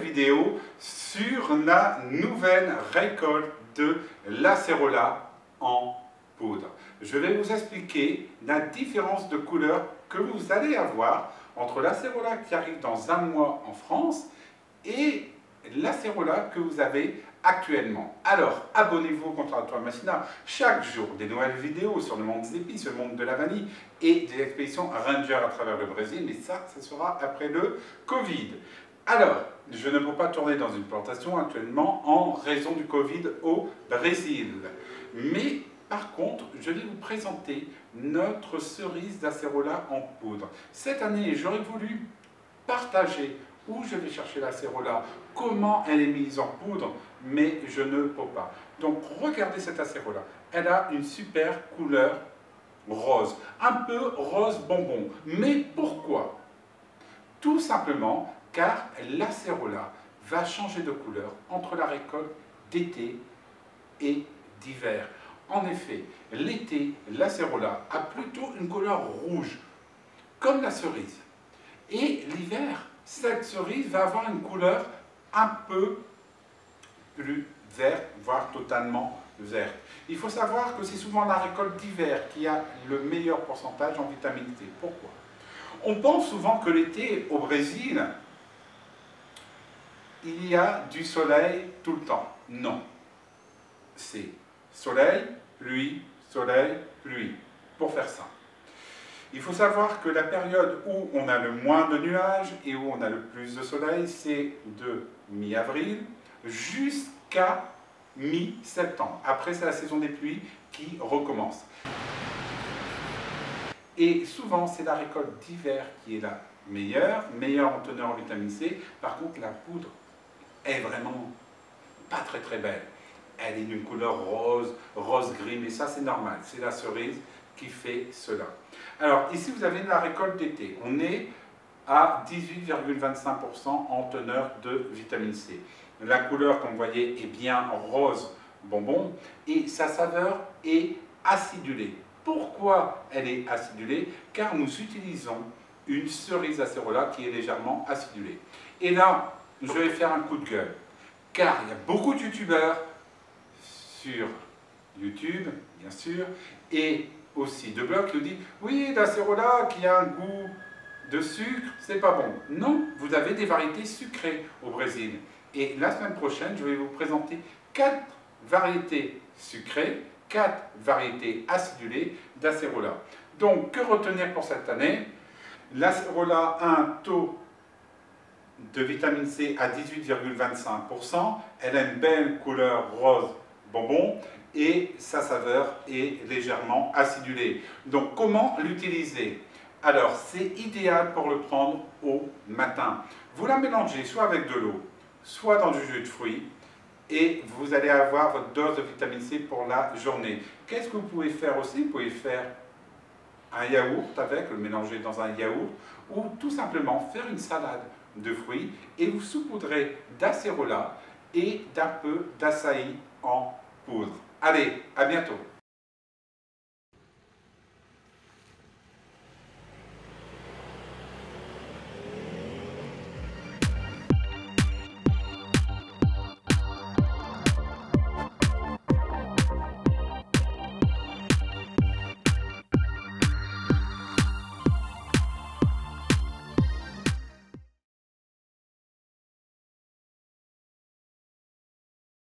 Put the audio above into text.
vidéo sur la nouvelle récolte de l'acérola en poudre. Je vais vous expliquer la différence de couleur que vous allez avoir entre l'acérola qui arrive dans un mois en France et l'acérola que vous avez actuellement. Alors, abonnez-vous au Conservatoire Massina. Chaque jour, des nouvelles vidéos sur le monde des épices, le monde de la vanille et des expéditions Ranger à travers le Brésil. Mais ça sera après le Covid. Alors, je ne peux pas tourner dans une plantation actuellement en raison du Covid au Brésil. Mais, par contre, je vais vous présenter notre cerise d'acérola en poudre. Cette année, j'aurais voulu partager où je vais chercher l'acérola, comment elle est mise en poudre, mais je ne peux pas. Donc regardez cette acérola, elle a une super couleur rose, un peu rose bonbon. Mais pourquoi? Tout simplement car l'acérola va changer de couleur entre la récolte d'été et d'hiver. En effet, l'été, l'acérola a plutôt une couleur rouge, comme la cerise. Et l'hiver, cette cerise va avoir une couleur un peu plus verte, voire totalement verte. Il faut savoir que c'est souvent la récolte d'hiver qui a le meilleur pourcentage en vitamine C. Pourquoi? On pense souvent que l'été, au Brésil, il y a du soleil tout le temps. Non. C'est soleil, pluie, pour faire ça. Il faut savoir que la période où on a le moins de nuages et où on a le plus de soleil, c'est de mi-avril jusqu'à mi-septembre. Après, c'est la saison des pluies qui recommence. Et souvent, c'est la récolte d'hiver qui est la meilleure en teneur en vitamine C. Par contre, la poudre est vraiment pas très belle. Elle est d'une couleur rose, rose-gris, mais ça c'est normal, c'est la cerise qui fait cela. Alors ici vous avez la récolte d'été, on est à 18,25% en teneur de vitamine C. La couleur comme vous voyez est bien rose bonbon et sa saveur est acidulée. Pourquoi elle est acidulée? Car nous utilisons une cerise acérola qui est légèrement acidulée. Et là, je vais faire un coup de gueule, car il y a beaucoup de youtubeurs sur YouTube, bien sûr, et aussi de blogs qui nous disent « Oui, l'acérola qui a un goût de sucre, c'est pas bon. » Non, vous avez des variétés sucrées au Brésil. Et la semaine prochaine, je vais vous présenter 4 variétés sucrées, 4 variétés acidulées d'acérola. Donc, que retenir pour cette année? L'acérola a un taux de vitamine C à 18,25%. Elle a une belle couleur rose bonbon et sa saveur est légèrement acidulée. Donc comment l'utiliser? Alors c'est idéal pour le prendre au matin. Vous la mélangez soit avec de l'eau, soit dans du jus de fruits et vous allez avoir votre dose de vitamine C pour la journée. Qu'est-ce que vous pouvez faire aussi? Vous pouvez faire un yaourt avec, le mélanger dans un yaourt ou tout simplement faire une salade de fruits et vous saupoudrez d'acérola et d'un peu d'açaï en poudre. Allez, à bientôt!